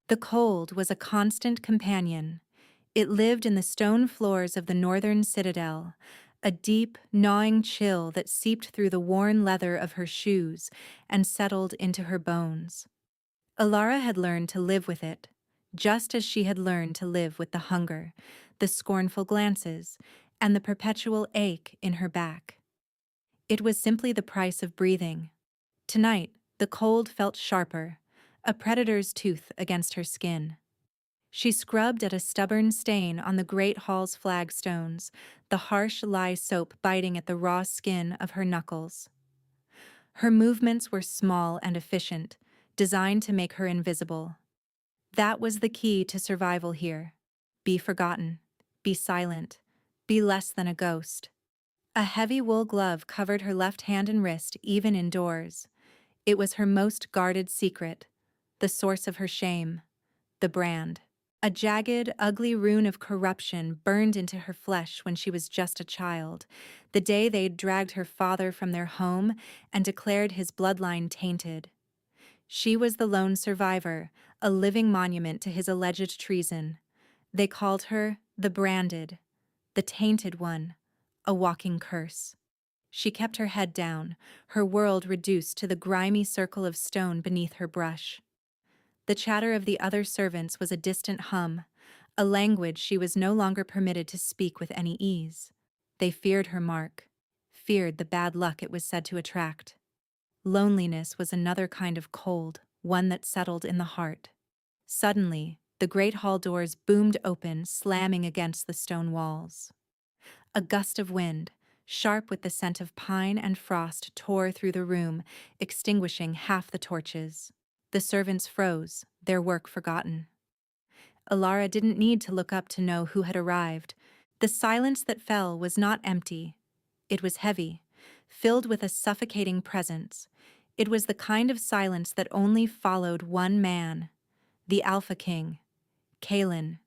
The cold was a constant companion. It lived in the stone floors of the northern citadel, a deep, gnawing chill that seeped through the worn leather of her shoes and settled into her bones. Alara had learned to live with it, just as she had learned to live with the hunger, the scornful glances, and the perpetual ache in her back. It was simply the price of breathing. Tonight, the cold felt sharper, a predator's tooth against her skin. She scrubbed at a stubborn stain on the great hall's flagstones, the harsh lye soap biting at the raw skin of her knuckles. Her movements were small and efficient, designed to make her invisible. That was the key to survival here. Be forgotten. Be silent. Be less than a ghost. A heavy wool glove covered her left hand and wrist even indoors. It was her most guarded secret, the source of her shame, the brand. A jagged, ugly rune of corruption burned into her flesh when she was just a child, the day they'd dragged her father from their home and declared his bloodline tainted. She was the lone survivor, a living monument to his alleged treason. They called her the branded, the tainted one, a walking curse. She kept her head down, her world reduced to the grimy circle of stone beneath her brush. The chatter of the other servants was a distant hum, a language she was no longer permitted to speak with any ease. They feared her mark, feared the bad luck it was said to attract. Loneliness was another kind of cold, one that settled in the heart. Suddenly, the great hall doors boomed open, slamming against the stone walls. A gust of wind, sharp with the scent of pine and frost, tore through the room, extinguishing half the torches. The servants froze, their work forgotten. Alara didn't need to look up to know who had arrived. The silence that fell was not empty. It was heavy, filled with a suffocating presence. It was the kind of silence that only followed one man, the Alpha King, Kalen.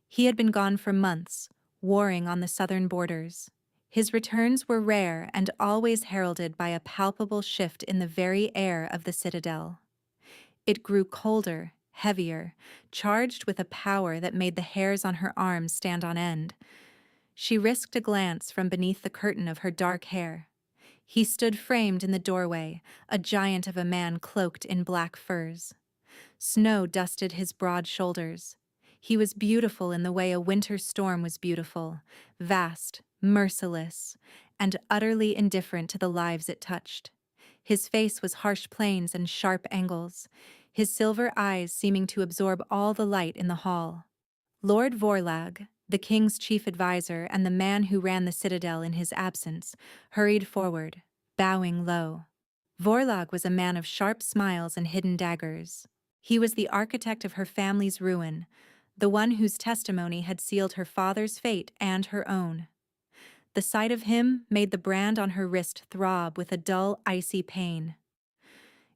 He had been gone for months, warring on the southern borders. His returns were rare and always heralded by a palpable shift in the very air of the citadel. It grew colder, heavier, charged with a power that made the hairs on her arms stand on end. She risked a glance from beneath the curtain of her dark hair. He stood framed in the doorway, a giant of a man cloaked in black furs. Snow dusted his broad shoulders. He was beautiful in the way a winter storm was beautiful, vast, merciless, and utterly indifferent to the lives it touched. His face was harsh planes and sharp angles, his silver eyes seeming to absorb all the light in the hall. Lord Vorlag, the king's chief advisor and the man who ran the citadel in his absence, hurried forward, bowing low. Vorlag was a man of sharp smiles and hidden daggers. He was the architect of her family's ruin, the one whose testimony had sealed her father's fate and her own. The sight of him made the brand on her wrist throb with a dull, icy pain.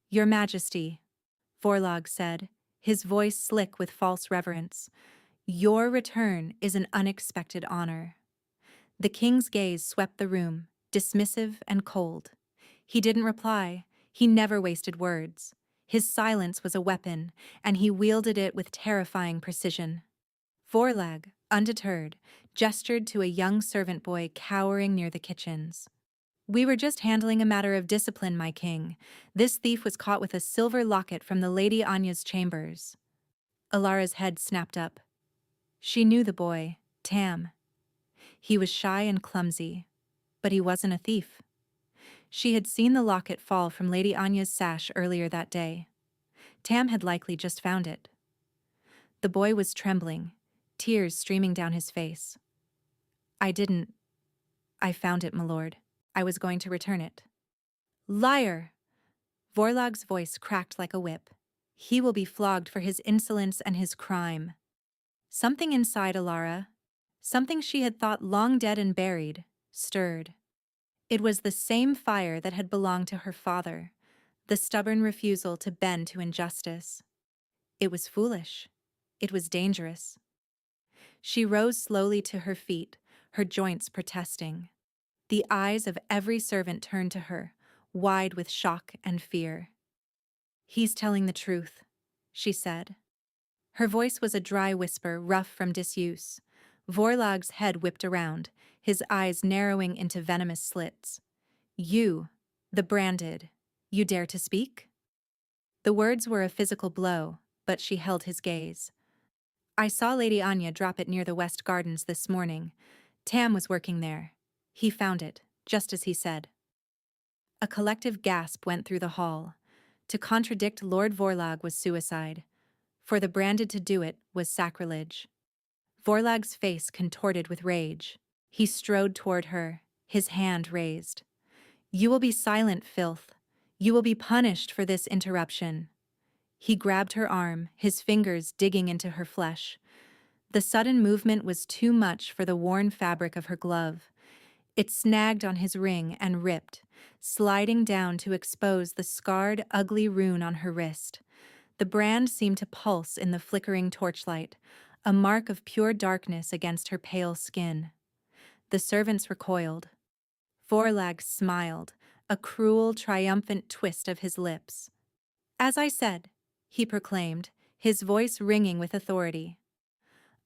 "Your Majesty," Vorlag said, his voice slick with false reverence, "your return is an unexpected honor." The king's gaze swept the room, dismissive and cold. He didn't reply. He never wasted words. His silence was a weapon, and he wielded it with terrifying precision. Vorlag, undeterred, gestured to a young servant boy cowering near the kitchens. "We were just handling a matter of discipline, my king. This thief was caught with a silver locket from the Lady Anya's chambers." Alara's head snapped up. She knew the boy, Tam. He was shy and clumsy, but he wasn't a thief. She had seen the locket fall from Lady Anya's sash earlier that day. Tam had likely just found it. The boy was trembling, tears streaming down his face. "I didn't. I found it, my lord. I was going to return it." "Liar!" Vorlag's voice cracked like a whip. "He will be flogged for his insolence and his crime." Something inside Alara, something she had thought long dead and buried, stirred. It was the same fire that had belonged to her father, the stubborn refusal to bend to injustice. It was foolish. It was dangerous. She rose slowly to her feet, her joints protesting. The eyes of every servant turned to her, wide with shock and fear. "He's telling the truth," she said. Her voice was a dry whisper, rough from disuse. Vorlag's head whipped around, his eyes narrowing into venomous slits. You, the branded, you dare to speak? The words were a physical blow, but she held his gaze. I saw Lady Anya drop it near the West Gardens this morning. Tam was working there. He found it, just as he said. A collective gasp went through the hall. To contradict Lord Vorlag was suicide. For the branded to do it was sacrilege. Vorlag's face contorted with rage. He strode toward her, his hand raised. You will be silent, filth. You will be punished for this interruption. He grabbed her arm, his fingers digging into her flesh. The sudden movement was too much for the worn fabric of her glove. It snagged on his ring and ripped, sliding down to expose the scarred, ugly rune on her wrist. The brand seemed to pulse in the flickering torchlight, a mark of pure darkness against her pale skin. The servants recoiled. Vorlag smiled, a cruel, triumphant twist of his lips. As I said, he proclaimed, his voice ringing with authority.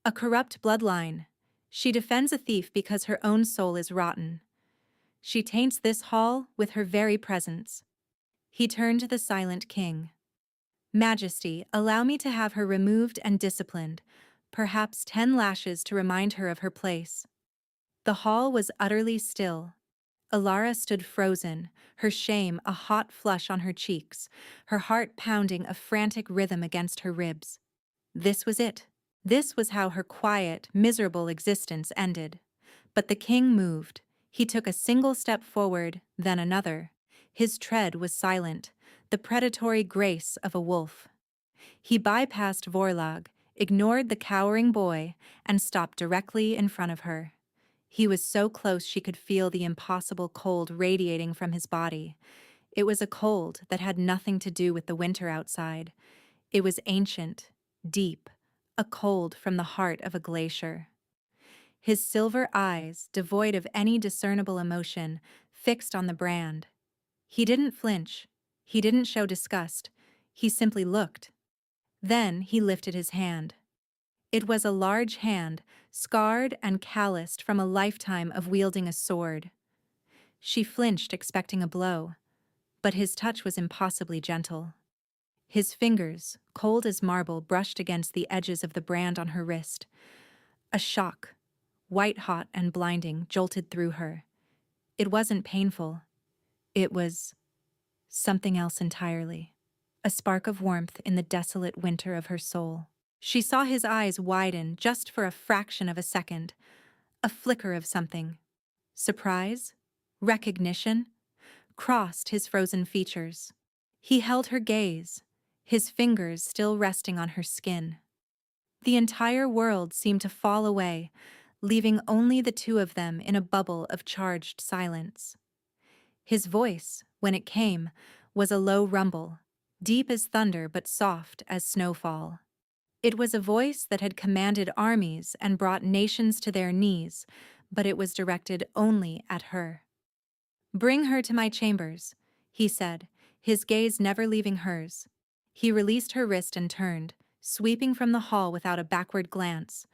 A corrupt bloodline. She defends a thief because her own soul is rotten. She taints this hall with her very presence. He turned to the silent king. Majesty, allow me to have her removed and disciplined, perhaps 10 lashes to remind her of her place. The hall was utterly still. Ilara stood frozen, her shame a hot flush on her cheeks, her heart pounding a frantic rhythm against her ribs. This was it. This was how her quiet, miserable existence ended. But the king moved. He took a single step forward, then another. His tread was silent, the predatory grace of a wolf. He bypassed Vorlag, ignored the cowering boy, and stopped directly in front of her. He was so close she could feel the impossible cold radiating from his body. It was a cold that had nothing to do with the winter outside. It was ancient, deep, a cold from the heart of a glacier. His silver eyes, devoid of any discernible emotion, fixed on the brand. He didn't flinch. He didn't show disgust. He simply looked. Then he lifted his hand. It was a large hand, scarred and calloused from a lifetime of wielding a sword. She flinched, expecting a blow, but his touch was impossibly gentle. His fingers, cold as marble, brushed against the edges of the brand on her wrist. A shock, white-hot and blinding, jolted through her. It wasn't painful. It was something else entirely. A spark of warmth in the desolate winter of her soul. She saw his eyes widen just for a fraction of a second. A flicker of something. Surprise? Recognition? Crossed his frozen features. He held her gaze, his fingers still resting on her skin. The entire world seemed to fall away, leaving only the two of them in a bubble of charged silence. His voice, when it came, was a low rumble, deep as thunder but soft as snowfall. It was a voice that had commanded armies and brought nations to their knees, but it was directed only at her. "Bring her to my chambers," he said, his gaze never leaving hers. He released her wrist and turned, sweeping from the hall without a backward glance.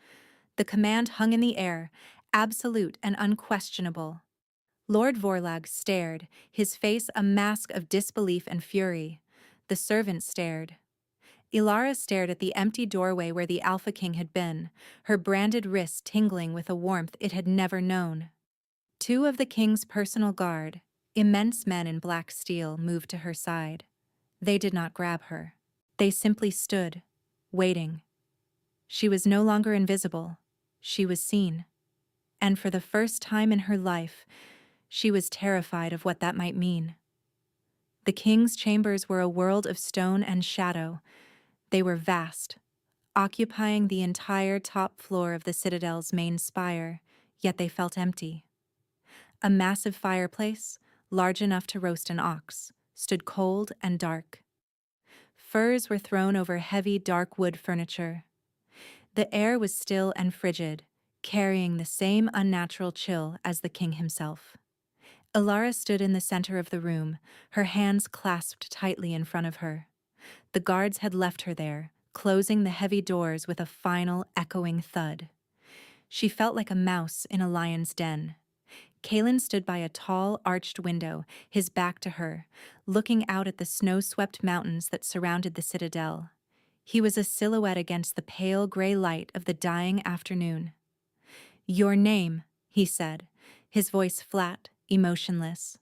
The command hung in the air, absolute and unquestionable. Lord Vorlag stared, his face a mask of disbelief and fury. The servant stared. Ilara stared at the empty doorway where the Alpha King had been, her branded wrist tingling with a warmth it had never known. Two of the king's personal guard, immense men in black steel, moved to her side. They did not grab her. They simply stood, waiting. She was no longer invisible. She was seen. And for the first time in her life, she was terrified of what that might mean. The king's chambers were a world of stone and shadow. They were vast, occupying the entire top floor of the citadel's main spire, yet they felt empty. A massive fireplace, large enough to roast an ox, stood cold and dark. Furs were thrown over heavy, dark wood furniture. The air was still and frigid, carrying the same unnatural chill as the king himself. Ilara stood in the center of the room, her hands clasped tightly in front of her. The guards had left her there, closing the heavy doors with a final echoing thud. She felt like a mouse in a lion's den. Kalen stood by a tall, arched window, his back to her, looking out at the snow-swept mountains that surrounded the citadel. He was a silhouette against the pale gray light of the dying afternoon. "Your name," he said, his voice flat, emotionless.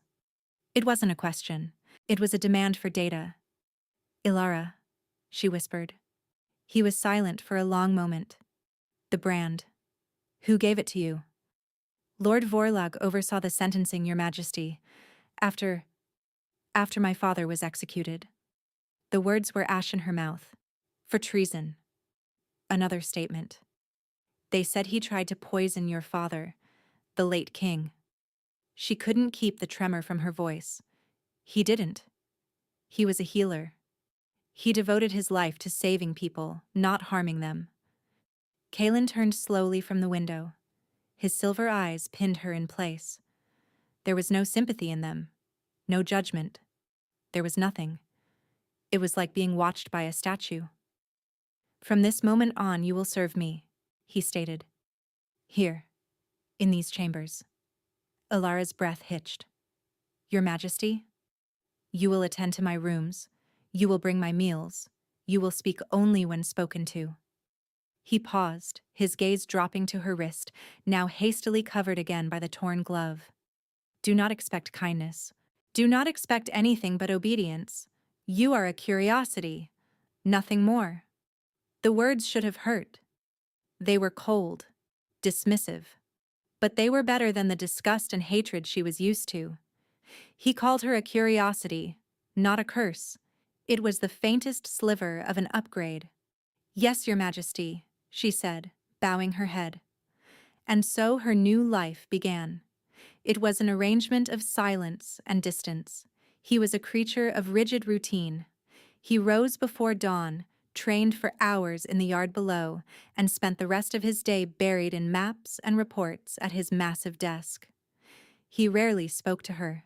It wasn't a question. It was a demand for data. "Ilara," she whispered. He was silent for a long moment. "The brand. Who gave it to you?" "Lord Vorlag oversaw the sentencing, Your Majesty. After my father was executed." The words were ash in her mouth. "For treason." Another statement. "They said he tried to poison your father, the late king." She couldn't keep the tremor from her voice. "He didn't. He was a healer. He devoted his life to saving people, not harming them." Kalen turned slowly from the window. His silver eyes pinned her in place. There was no sympathy in them, no judgment. There was nothing. It was like being watched by a statue. "From this moment on, you will serve me," he stated. "Here, in these chambers." Ilara's breath hitched. "Your Majesty? You will attend to my rooms. You will bring my meals. You will speak only when spoken to." He paused, his gaze dropping to her wrist, now hastily covered again by the torn glove. "Do not expect kindness. Do not expect anything but obedience. You are a curiosity. Nothing more." The words should have hurt. They were cold, dismissive. But they were better than the disgust and hatred she was used to. He called her a curiosity, not a curse. It was the faintest sliver of an upgrade. "Yes, Your Majesty," she said, bowing her head. And so her new life began. It was an arrangement of silence and distance. He was a creature of rigid routine. He rose before dawn, trained for hours in the yard below, and spent the rest of his day buried in maps and reports at his massive desk. He rarely spoke to her.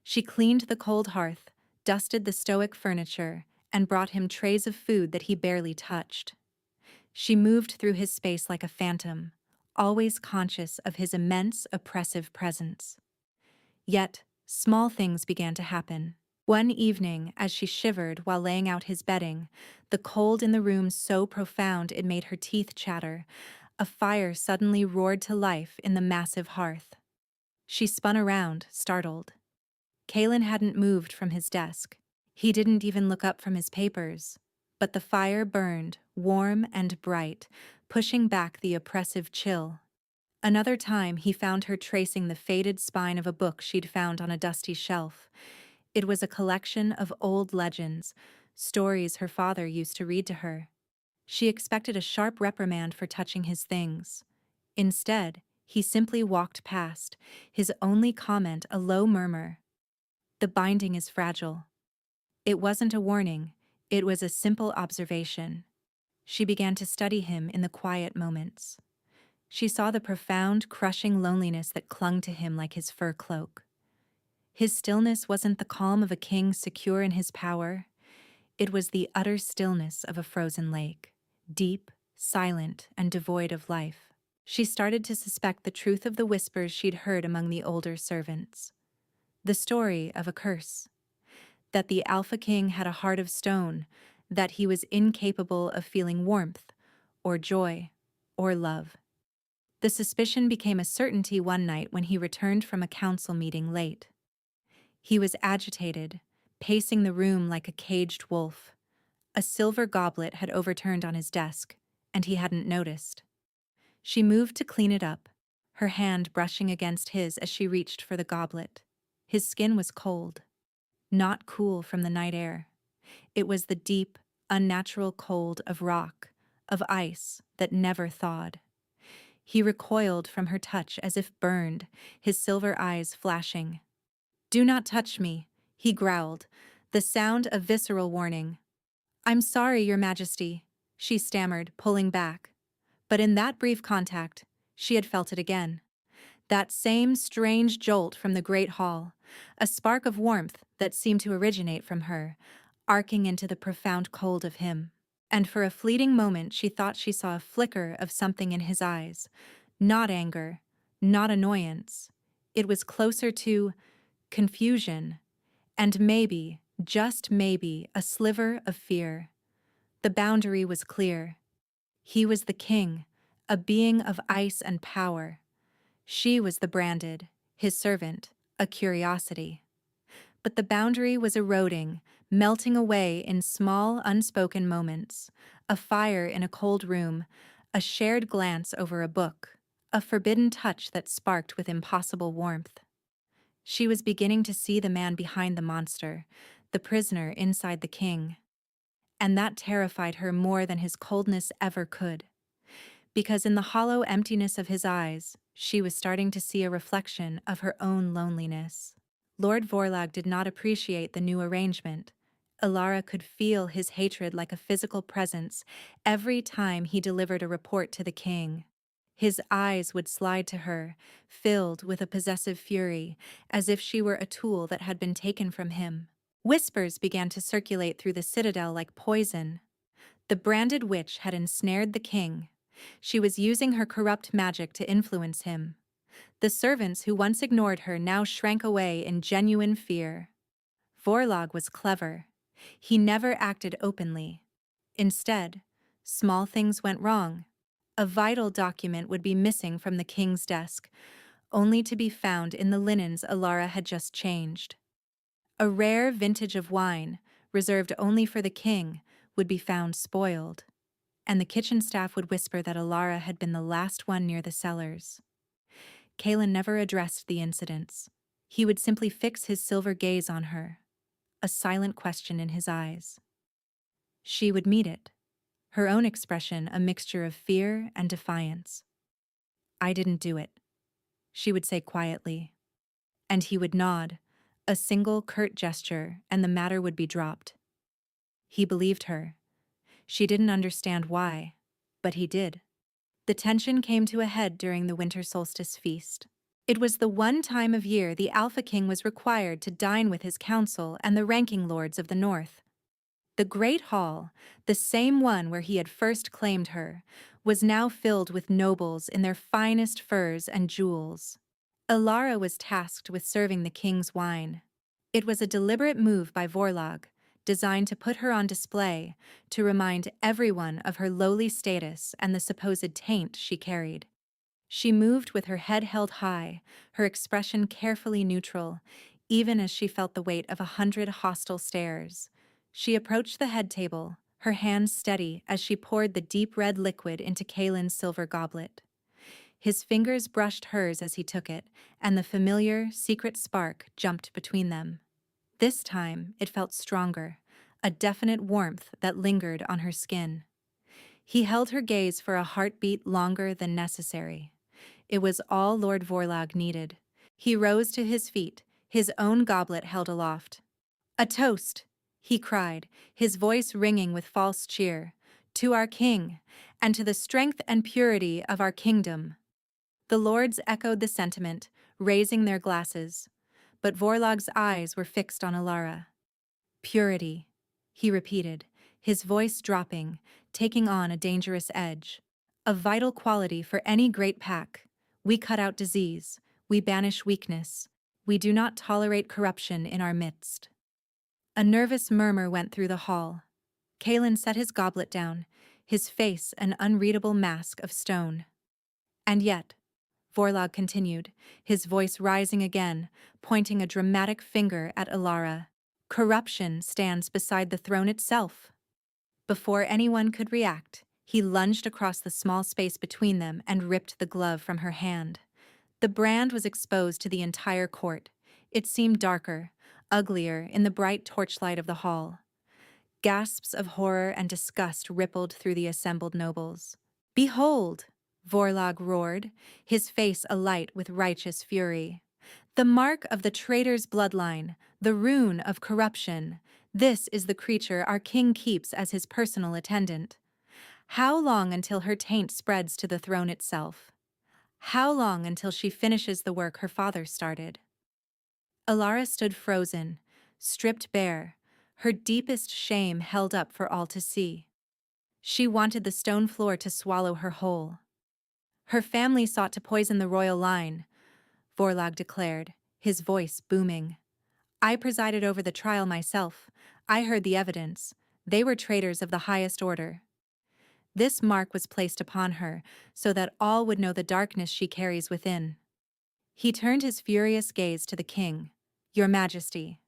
She cleaned the cold hearth, dusted the stoic furniture, and brought him trays of food that he barely touched. She moved through his space like a phantom, always conscious of his immense, oppressive presence. Yet, small things began to happen. One evening, as she shivered while laying out his bedding, the cold in the room so profound it made her teeth chatter, a fire suddenly roared to life in the massive hearth. She spun around, startled. Kalen hadn't moved from his desk. He didn't even look up from his papers. But the fire burned, warm and bright, pushing back the oppressive chill. Another time he found her tracing the faded spine of a book she'd found on a dusty shelf. It was a collection of old legends, stories her father used to read to her. She expected a sharp reprimand for touching his things. Instead, he simply walked past, his only comment a low murmur. "The binding is fragile." It wasn't a warning, it was a simple observation. She began to study him in the quiet moments. She saw the profound, crushing loneliness that clung to him like his fur cloak. His stillness wasn't the calm of a king secure in his power. It was the utter stillness of a frozen lake, deep, silent, and devoid of life. She started to suspect the truth of the whispers she'd heard among the older servants. The story of a curse. That the Alpha King had a heart of stone, that he was incapable of feeling warmth, or joy, or love. The suspicion became a certainty one night when he returned from a council meeting late. He was agitated, pacing the room like a caged wolf. A silver goblet had overturned on his desk, and he hadn't noticed. She moved to clean it up, her hand brushing against his as she reached for the goblet. His skin was cold, not cool from the night air. It was the deep, unnatural cold of rock, of ice that never thawed. He recoiled from her touch as if burned, his silver eyes flashing. "Do not touch me," he growled, the sound a visceral warning. "I'm sorry, Your Majesty," she stammered, pulling back. But in that brief contact, she had felt it again. That same strange jolt from the great hall, a spark of warmth that seemed to originate from her, arcing into the profound cold of him. and for a fleeting moment she thought she saw a flicker of something in his eyes. Not anger, not annoyance. It was closer to confusion, and maybe, just maybe, a sliver of fear. The boundary was clear. He was the king, a being of ice and power. She was the branded, his servant, a curiosity. But the boundary was eroding, melting away in small, unspoken moments. A fire in a cold room, a shared glance over a book, a forbidden touch that sparked with impossible warmth. She was beginning to see the man behind the monster, the prisoner inside the king. And that terrified her more than his coldness ever could. Because in the hollow emptiness of his eyes, she was starting to see a reflection of her own loneliness. Lord Vorlag did not appreciate the new arrangement. Alara could feel his hatred like a physical presence every time he delivered a report to the king. His eyes would slide to her, filled with a possessive fury, as if she were a tool that had been taken from him. Whispers began to circulate through the citadel like poison. The branded witch had ensnared the king. She was using her corrupt magic to influence him. The servants who once ignored her now shrank away in genuine fear. Vorlag was clever. He never acted openly. Instead, small things went wrong. A vital document would be missing from the king's desk, only to be found in the linens Alara had just changed. A rare vintage of wine, reserved only for the king, would be found spoiled, and the kitchen staff would whisper that Alara had been the last one near the cellars. Kalen never addressed the incidents. He would simply fix his silver gaze on her, a silent question in his eyes. She would meet it, her own expression a mixture of fear and defiance. "I didn't do it," she would say quietly. And he would nod, a single curt gesture, and the matter would be dropped. He believed her. She didn't understand why, but he did. The tension came to a head during the winter solstice feast. It was the one time of year the Alpha King was required to dine with his council and the ranking lords of the north. The great hall, the same one where he had first claimed her, was now filled with nobles in their finest furs and jewels. Alara was tasked with serving the king's wine. It was a deliberate move by Vorlag, designed to put her on display, to remind everyone of her lowly status and the supposed taint she carried. She moved with her head held high, her expression carefully neutral, even as she felt the weight of 100 hostile stares. She approached the head table, her hands steady as she poured the deep red liquid into Kalen's silver goblet. His fingers brushed hers as he took it, and the familiar, secret spark jumped between them. This time, it felt stronger, a definite warmth that lingered on her skin. He held her gaze for a heartbeat longer than necessary. It was all Lord Vorlag needed. He rose to his feet, his own goblet held aloft. "A toast!" he cried, his voice ringing with false cheer. "To our king, and to the strength and purity of our kingdom." The lords echoed the sentiment, raising their glasses. But Vorlag's eyes were fixed on Alara. "Purity," he repeated, his voice dropping, taking on a dangerous edge. "A vital quality for any great pack. We cut out disease. We banish weakness. We do not tolerate corruption in our midst." A nervous murmur went through the hall. Kalen set his goblet down, his face an unreadable mask of stone. "And yet," Vorlag continued, his voice rising again, pointing a dramatic finger at Alara, "corruption stands beside the throne itself." Before anyone could react, he lunged across the small space between them and ripped the glove from her hand. The brand was exposed to the entire court. It seemed darker, uglier in the bright torchlight of the hall. Gasps of horror and disgust rippled through the assembled nobles. "Behold!" Vorlag roared, his face alight with righteous fury. "The mark of the traitor's bloodline, the rune of corruption. This is the creature our king keeps as his personal attendant. How long until her taint spreads to the throne itself? How long until she finishes the work her father started?" Alara stood frozen, stripped bare, her deepest shame held up for all to see. She wanted the stone floor to swallow her whole. Her family sought to poison the royal line, Vorlag declared, his voice booming. I presided over the trial myself. I heard the evidence. They were traitors of the highest order. This mark was placed upon her, so that all would know the darkness she carries within. He turned his furious gaze to the king. Your Majesty,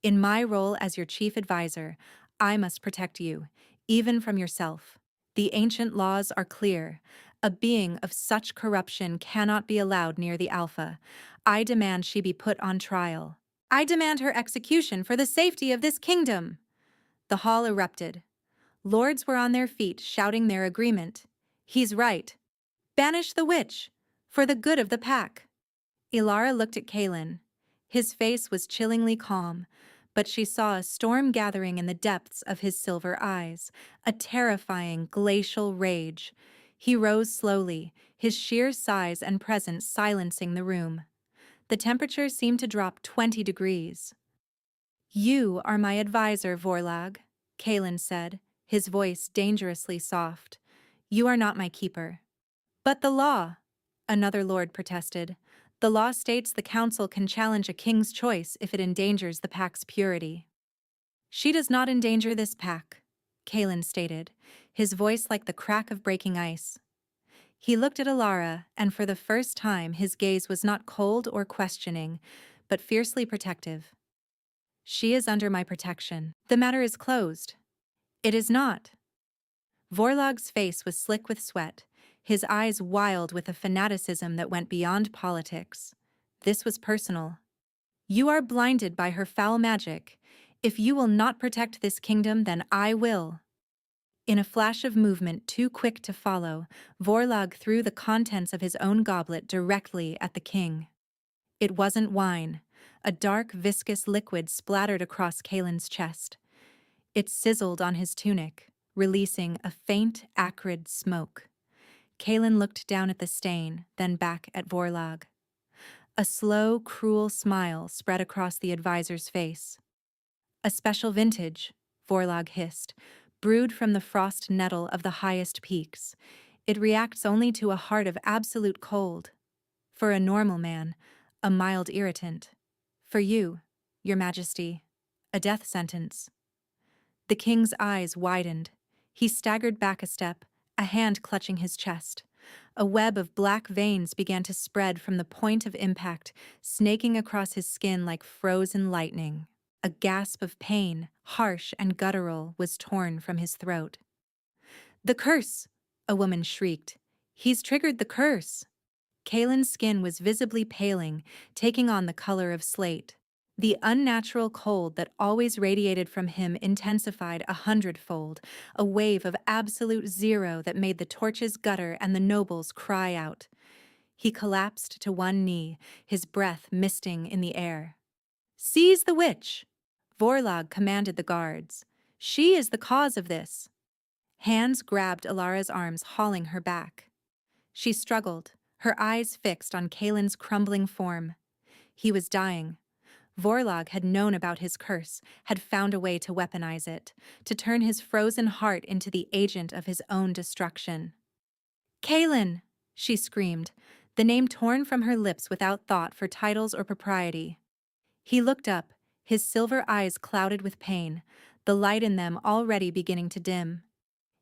in my role as your chief advisor, I must protect you, even from yourself. The ancient laws are clear. A being of such corruption cannot be allowed near the Alpha. I demand she be put on trial. I demand her execution for the safety of this kingdom. The hall erupted. Lords were on their feet shouting their agreement. He's right. Banish the witch, for the good of the pack. Ilara looked at Kaelin. His face was chillingly calm, but she saw a storm gathering in the depths of his silver eyes, a terrifying glacial rage. He rose slowly, his sheer size and presence silencing the room. The temperature seemed to drop 20 degrees. You are my advisor, Vorlag, Kaelin said, his voice dangerously soft. You are not my keeper. But the law, another lord protested. The law states the council can challenge a king's choice if it endangers the pack's purity. She does not endanger this pack, Kaelin stated, his voice like the crack of breaking ice. He looked at Ilara, and for the first time his gaze was not cold or questioning, but fiercely protective. She is under my protection. The matter is closed. It is not. Vorlag's face was slick with sweat, his eyes wild with a fanaticism that went beyond politics. This was personal. You are blinded by her foul magic. If you will not protect this kingdom, then I will. In a flash of movement too quick to follow, Vorlag threw the contents of his own goblet directly at the king. It wasn't wine. A dark, viscous liquid splattered across Kaelin's chest. It sizzled on his tunic, releasing a faint, acrid smoke. Kaelin looked down at the stain, then back at Vorlag. A slow, cruel smile spread across the advisor's face. A special vintage, Vorlag hissed, brewed from the frost nettle of the highest peaks. It reacts only to a heart of absolute cold. For a normal man, a mild irritant. For you, Your Majesty, a death sentence. The king's eyes widened. He staggered back a step, a hand clutching his chest. A web of black veins began to spread from the point of impact, snaking across his skin like frozen lightning. A gasp of pain, harsh and guttural, was torn from his throat. The curse! A woman shrieked. He's triggered the curse! Kaelin's skin was visibly paling, taking on the color of slate. The unnatural cold that always radiated from him intensified 100-fold, a wave of absolute zero that made the torches gutter and the nobles cry out. He collapsed to one knee, his breath misting in the air. Seize the witch! Vorlag commanded the guards. She is the cause of this. Hands grabbed Ilara's arms, hauling her back. She struggled, her eyes fixed on Kaelin's crumbling form. He was dying. Vorlag had known about his curse, had found a way to weaponize it, to turn his frozen heart into the agent of his own destruction. Kaelin! She screamed, the name torn from her lips without thought for titles or propriety. He looked up, his silver eyes clouded with pain, the light in them already beginning to dim.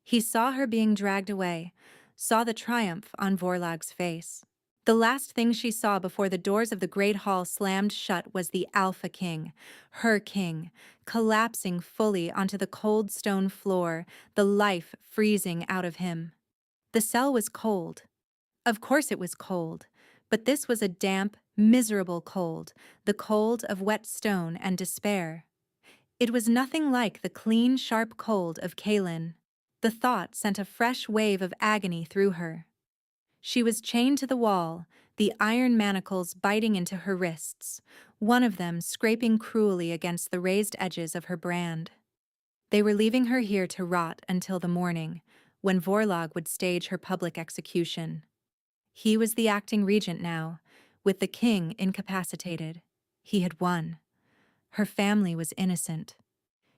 He saw her being dragged away, saw the triumph on Vorlag's face. The last thing she saw before the doors of the great hall slammed shut was the Alpha King, her king, collapsing fully onto the cold stone floor, the life freezing out of him. The cell was cold. Of course it was cold, but this was a damp, miserable cold, the cold of wet stone and despair. It was nothing like the clean, sharp cold of Kaelin. The thought sent a fresh wave of agony through her. She was chained to the wall, the iron manacles biting into her wrists, one of them scraping cruelly against the raised edges of her brand. They were leaving her here to rot until the morning, when Vorlag would stage her public execution. He was the acting regent now, with the king incapacitated. He had won. Her family was innocent.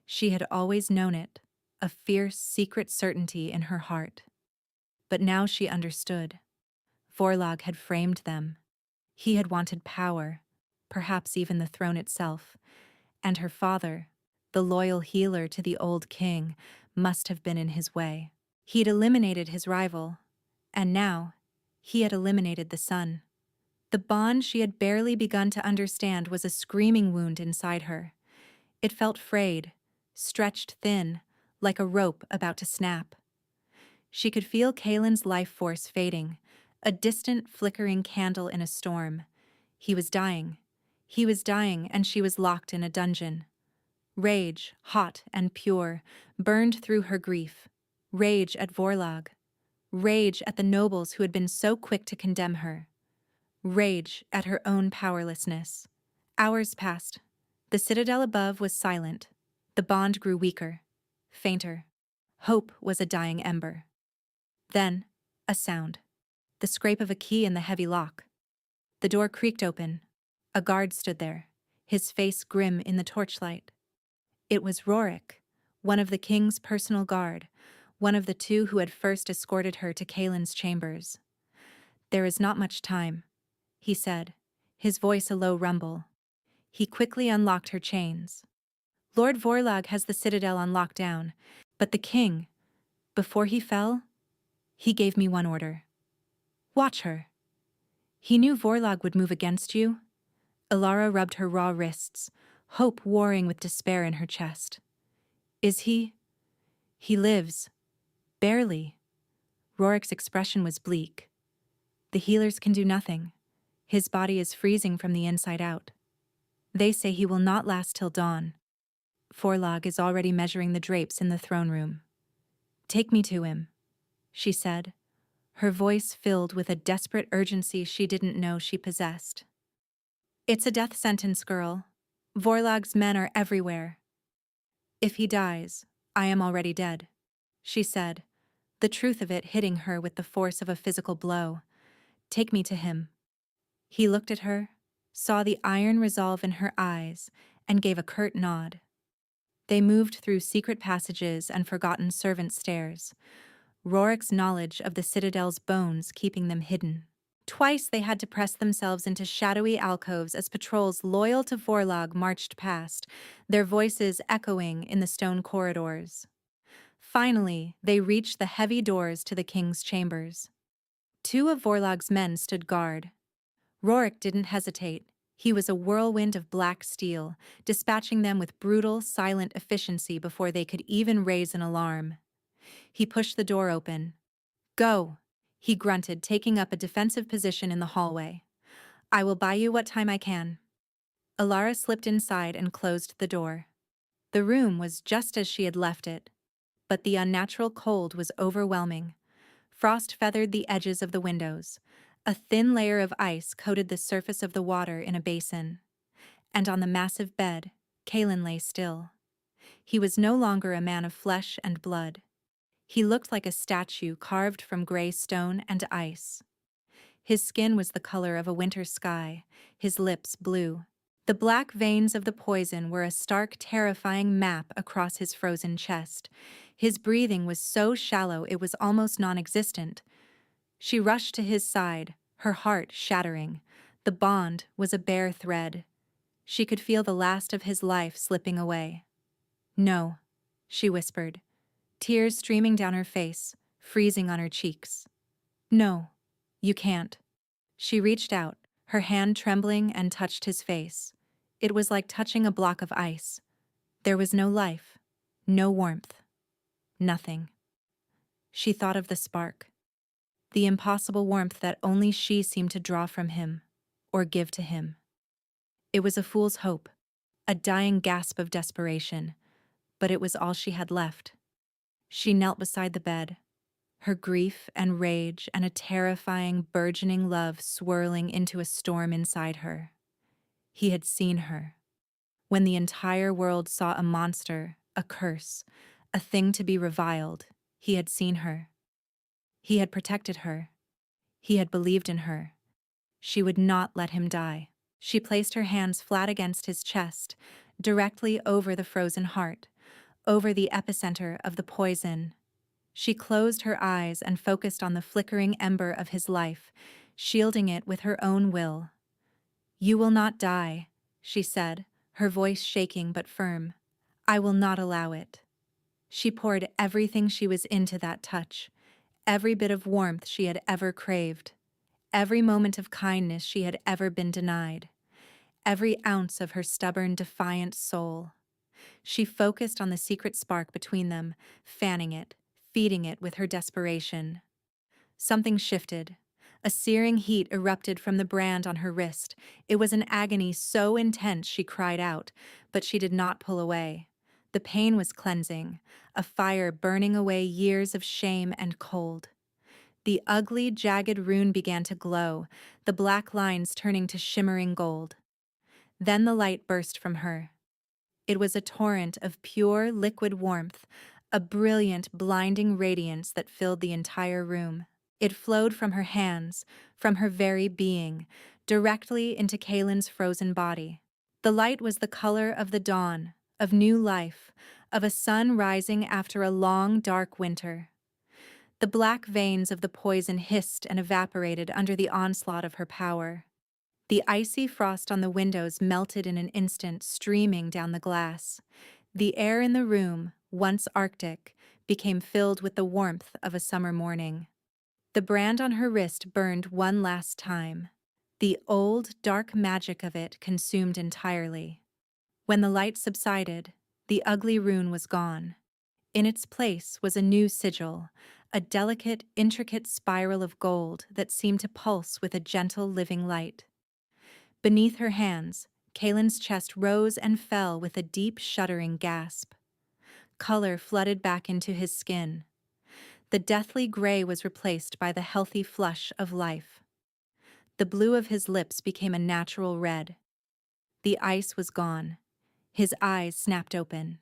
She had always known it, a fierce, secret certainty in her heart. But now she understood. Vorlog had framed them. He had wanted power, perhaps even the throne itself, and her father, the loyal healer to the old king, must have been in his way. He'd eliminated his rival, and now he had eliminated the son. The bond she had barely begun to understand was a screaming wound inside her. It felt frayed, stretched thin, like a rope about to snap. She could feel Kalen's life force fading, a distant flickering candle in a storm. He was dying. He was dying, and she was locked in a dungeon. Rage, hot and pure, burned through her grief. Rage at Vorlog. Rage at the nobles who had been so quick to condemn her. Rage at her own powerlessness. Hours passed. The citadel above was silent. The bond grew weaker, fainter. Hope was a dying ember. Then, a sound. The scrape of a key in the heavy lock. The door creaked open. A guard stood there, his face grim in the torchlight. It was Rorik, one of the king's personal guard, one of the two who had first escorted her to Kalen's chambers. "There is not much time," he said, his voice a low rumble. He quickly unlocked her chains. "Lord Vorlog has the citadel on lockdown, but the king, before he fell, he gave me one order. Watch her. He knew Vorlog would move against you." Ilara rubbed her raw wrists, hope warring with despair in her chest. "Is he? He lives. Barely." Rorik's expression was bleak. "The healers can do nothing. His body is freezing from the inside out. They say he will not last till dawn. Vorlog is already measuring the drapes in the throne room. Take me to him," she said, her voice filled with a desperate urgency she didn't know she possessed. "It's a death sentence, girl. Vorlog's men are everywhere. If he dies, I am already dead," she said, the truth of it hitting her with the force of a physical blow. "Take me to him." He looked at her, saw the iron resolve in her eyes, and gave a curt nod. They moved through secret passages and forgotten servant stairs, Rorik's knowledge of the citadel's bones keeping them hidden. Twice they had to press themselves into shadowy alcoves as patrols loyal to Vorlog marched past, their voices echoing in the stone corridors. Finally, they reached the heavy doors to the king's chambers. Two of Vorlog's men stood guard. Rorik didn't hesitate. He was a whirlwind of black steel, dispatching them with brutal, silent efficiency before they could even raise an alarm. He pushed the door open. "Go," he grunted, taking up a defensive position in the hallway. "I will buy you what time I can." Ilara slipped inside and closed the door. The room was just as she had left it, but the unnatural cold was overwhelming. Frost feathered the edges of the windows. A thin layer of ice coated the surface of the water in a basin. And on the massive bed, Kalen lay still. He was no longer a man of flesh and blood. He looked like a statue carved from gray stone and ice. His skin was the color of a winter sky, his lips blue. The black veins of the poison were a stark, terrifying map across his frozen chest. His breathing was so shallow it was almost non-existent. She rushed to his side, her heart shattering. The bond was a bare thread. She could feel the last of his life slipping away. "No," she whispered, tears streaming down her face, freezing on her cheeks. "No, you can't." She reached out, her hand trembling, and touched his face. It was like touching a block of ice. There was no life, no warmth, nothing. She thought of the spark, the impossible warmth that only she seemed to draw from him, or give to him. It was a fool's hope, a dying gasp of desperation, but it was all she had left. She knelt beside the bed, her grief and rage and a terrifying, burgeoning love swirling into a storm inside her. He had seen her. When the entire world saw a monster, a curse, a thing to be reviled, he had seen her. He had protected her. He had believed in her. She would not let him die. She placed her hands flat against his chest, directly over the frozen heart. over the epicenter of the poison. She closed her eyes and focused on the flickering ember of his life, shielding it with her own will. "You will not die," she said, her voice shaking but firm. "I will not allow it." She poured everything she was into that touch, every bit of warmth she had ever craved, every moment of kindness she had ever been denied, every ounce of her stubborn, defiant soul. She focused on the secret spark between them, fanning it, feeding it with her desperation. Something shifted. A searing heat erupted from the brand on her wrist. It was an agony so intense she cried out, but she did not pull away. The pain was cleansing, a fire burning away years of shame and cold. The ugly, jagged rune began to glow, the black lines turning to shimmering gold. Then the light burst from her. It was a torrent of pure, liquid warmth, a brilliant, blinding radiance that filled the entire room. It flowed from her hands, from her very being, directly into Kaylin's frozen body. The light was the color of the dawn, of new life, of a sun rising after a long, dark winter. The black veins of the poison hissed and evaporated under the onslaught of her power. The icy frost on the windows melted in an instant, streaming down the glass. The air in the room, once arctic, became filled with the warmth of a summer morning. The brand on her wrist burned one last time. The old, dark magic of it consumed entirely. When the light subsided, the ugly rune was gone. In its place was a new sigil, a delicate, intricate spiral of gold that seemed to pulse with a gentle, living light. Beneath her hands, Kaylin's chest rose and fell with a deep, shuddering gasp. Color flooded back into his skin. The deathly gray was replaced by the healthy flush of life. The blue of his lips became a natural red. The ice was gone. His eyes snapped open.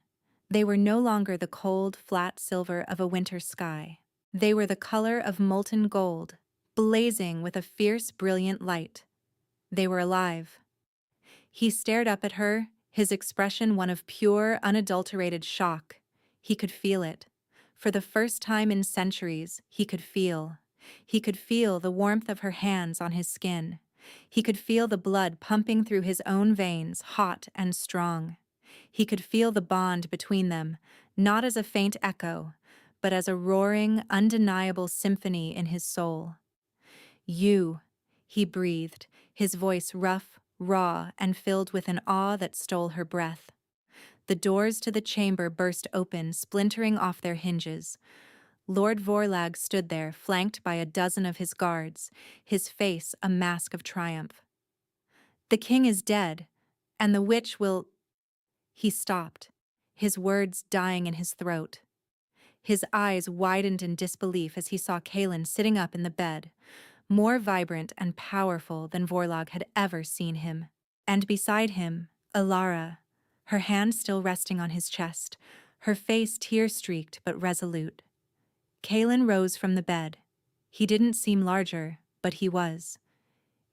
They were no longer the cold, flat silver of a winter sky. They were the color of molten gold, blazing with a fierce, brilliant light. They were alive. He stared up at her, his expression one of pure, unadulterated shock. He could feel it. For the first time in centuries, he could feel. He could feel the warmth of her hands on his skin. He could feel the blood pumping through his own veins, hot and strong. He could feel the bond between them, not as a faint echo, but as a roaring, undeniable symphony in his soul. "You," he breathed, his voice rough, raw, and filled with an awe that stole her breath. The doors to the chamber burst open, splintering off their hinges. Lord Vorlag stood there, flanked by a dozen of his guards, his face a mask of triumph. "The king is dead, and the witch will—" He stopped, his words dying in his throat. His eyes widened in disbelief as he saw Kaylin sitting up in the bed, more vibrant and powerful than Vorlag had ever seen him. And beside him, Alara, her hand still resting on his chest, her face tear-streaked but resolute. Kaylin rose from the bed. He didn't seem larger, but he was.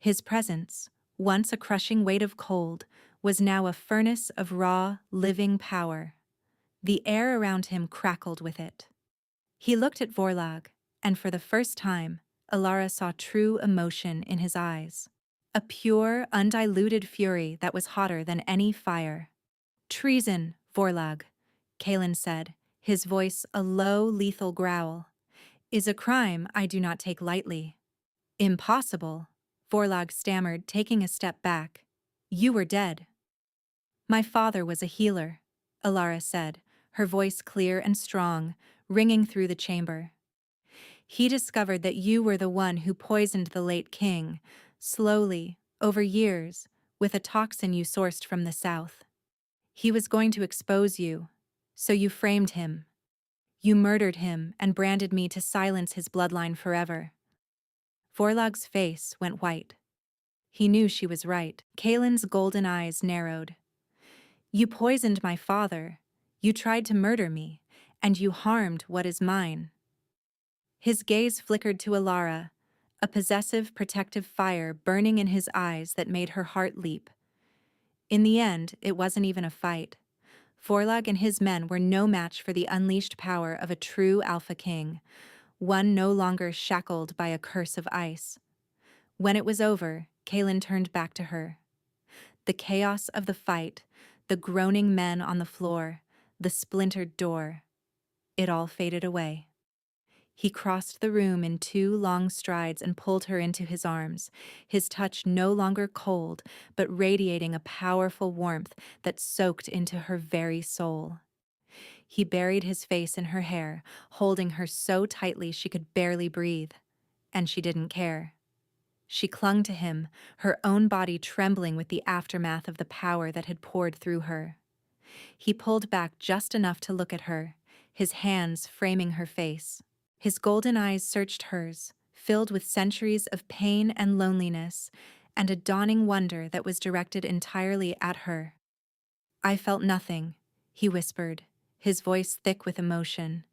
His presence, once a crushing weight of cold, was now a furnace of raw, living power. The air around him crackled with it. He looked at Vorlag, and for the first time, Alara saw true emotion in his eyes. A pure, undiluted fury that was hotter than any fire. "Treason, Vorlag," Kaylin said, his voice a low, lethal growl, "is a crime I do not take lightly." "Impossible," Vorlag stammered, taking a step back. "You were dead." "My father was a healer," Alara said, her voice clear and strong, ringing through the chamber. "He discovered that you were the one who poisoned the late king, slowly, over years, with a toxin you sourced from the south. He was going to expose you, so you framed him. You murdered him and branded me to silence his bloodline forever." Vorlag's face went white. He knew she was right. Kaylin's golden eyes narrowed. "You poisoned my father, you tried to murder me, and you harmed what is mine." His gaze flickered to Alara, a possessive, protective fire burning in his eyes that made her heart leap. In the end, it wasn't even a fight. Vorlag and his men were no match for the unleashed power of a true Alpha King, one no longer shackled by a curse of ice. When it was over, Kaelin turned back to her. The chaos of the fight, the groaning men on the floor, the splintered door, it all faded away. He crossed the room in 2 long strides and pulled her into his arms, his touch no longer cold, but radiating a powerful warmth that soaked into her very soul. He buried his face in her hair, holding her so tightly she could barely breathe. And she didn't care. She clung to him, her own body trembling with the aftermath of the power that had poured through her. He pulled back just enough to look at her, his hands framing her face. His golden eyes searched hers, filled with centuries of pain and loneliness, and a dawning wonder that was directed entirely at her. "I felt nothing," he whispered, his voice thick with emotion.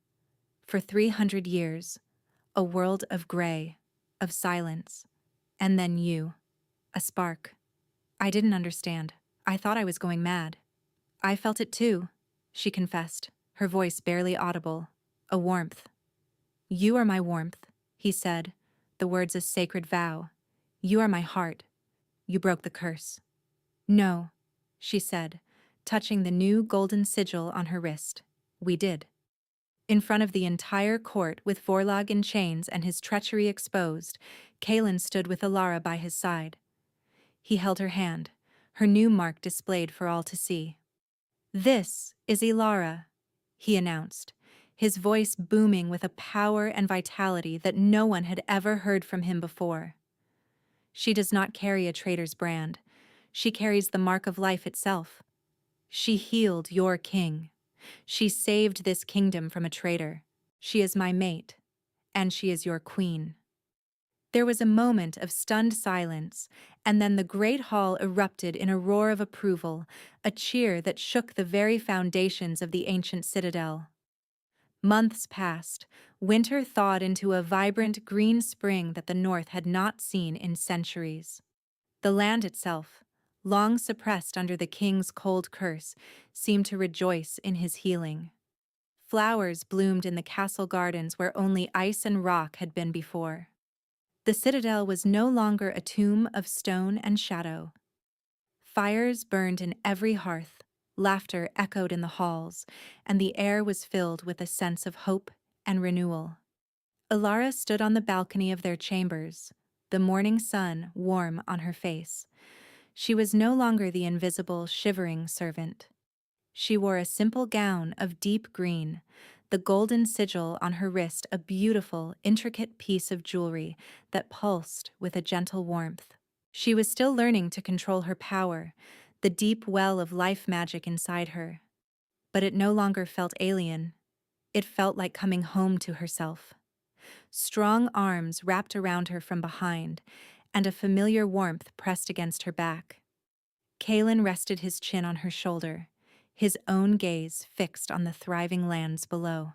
"For 300 years, a world of gray, of silence. And then you, a spark. I didn't understand. I thought I was going mad." "I felt it too," she confessed, her voice barely audible. "A warmth." "You are my warmth," he said, the words a sacred vow. "You are my heart. You broke the curse." "No," she said, touching the new golden sigil on her wrist. "We did." In front of the entire court, with Vorlag in chains and his treachery exposed, Kaelin stood with Alara by his side. He held her hand, her new mark displayed for all to see. "This is Ilara," he announced, his voice booming with a power and vitality that no one had ever heard from him before. "She does not carry a traitor's brand. She carries the mark of life itself. She healed your king. She saved this kingdom from a traitor. She is my mate, and she is your queen." There was a moment of stunned silence, and then the great hall erupted in a roar of approval, a cheer that shook the very foundations of the ancient citadel. Months passed, winter thawed into a vibrant green spring that the north had not seen in centuries. The land itself, long suppressed under the king's cold curse, seemed to rejoice in his healing. Flowers bloomed in the castle gardens where only ice and rock had been before. The citadel was no longer a tomb of stone and shadow. Fires burned in every hearth, laughter echoed in the halls, and the air was filled with a sense of hope and renewal. Alara stood on the balcony of their chambers, the morning sun warm on her face. She was no longer the invisible, shivering servant. She wore a simple gown of deep green, the golden sigil on her wrist a beautiful, intricate piece of jewelry that pulsed with a gentle warmth. She was still learning to control her power, the deep well of life magic inside her. But it no longer felt alien. It felt like coming home to herself. Strong arms wrapped around her from behind, and a familiar warmth pressed against her back. Kaelin rested his chin on her shoulder, his own gaze fixed on the thriving lands below.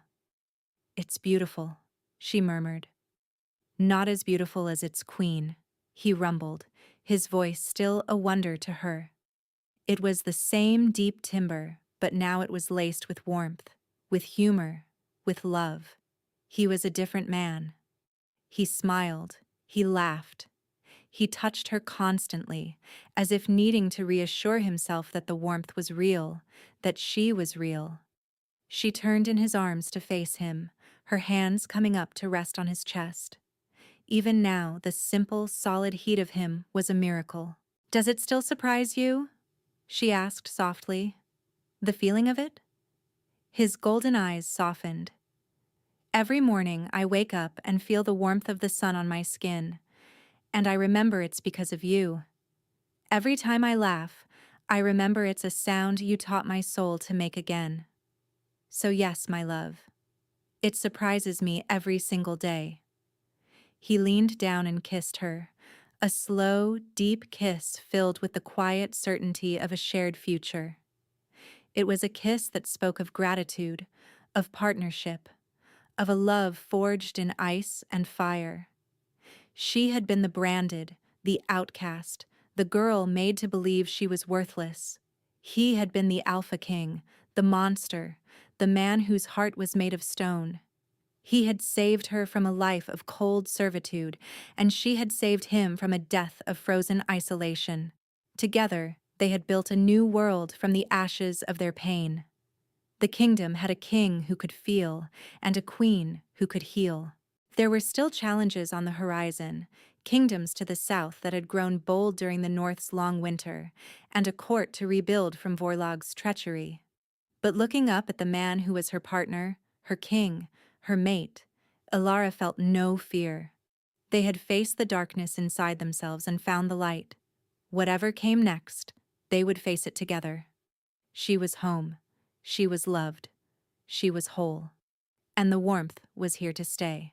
"It's beautiful," she murmured. "Not as beautiful as its queen," he rumbled, his voice still a wonder to her. It was the same deep timber, but now it was laced with warmth, with humor, with love. He was a different man. He smiled, he laughed. He touched her constantly, as if needing to reassure himself that the warmth was real, that she was real. She turned in his arms to face him, her hands coming up to rest on his chest. Even now, the simple, solid heat of him was a miracle. "Does it still surprise you?" she asked softly. "The feeling of it?" His golden eyes softened. "Every morning I wake up and feel the warmth of the sun on my skin, and I remember it's because of you. Every time I laugh, I remember it's a sound you taught my soul to make again. So yes, my love, it surprises me every single day." He leaned down and kissed her, a slow, deep kiss filled with the quiet certainty of a shared future. It was a kiss that spoke of gratitude, of partnership, of a love forged in ice and fire. She had been the branded, the outcast, the girl made to believe she was worthless. He had been the Alpha King, the monster, the man whose heart was made of stone. He had saved her from a life of cold servitude, and she had saved him from a death of frozen isolation. Together, they had built a new world from the ashes of their pain. The kingdom had a king who could feel, and a queen who could heal. There were still challenges on the horizon, kingdoms to the south that had grown bold during the north's long winter, and a court to rebuild from Vorlog's treachery. But looking up at the man who was her partner, her king, her mate, Ilara felt no fear. They had faced the darkness inside themselves and found the light. Whatever came next, they would face it together. She was home. She was loved. She was whole. And the warmth was here to stay.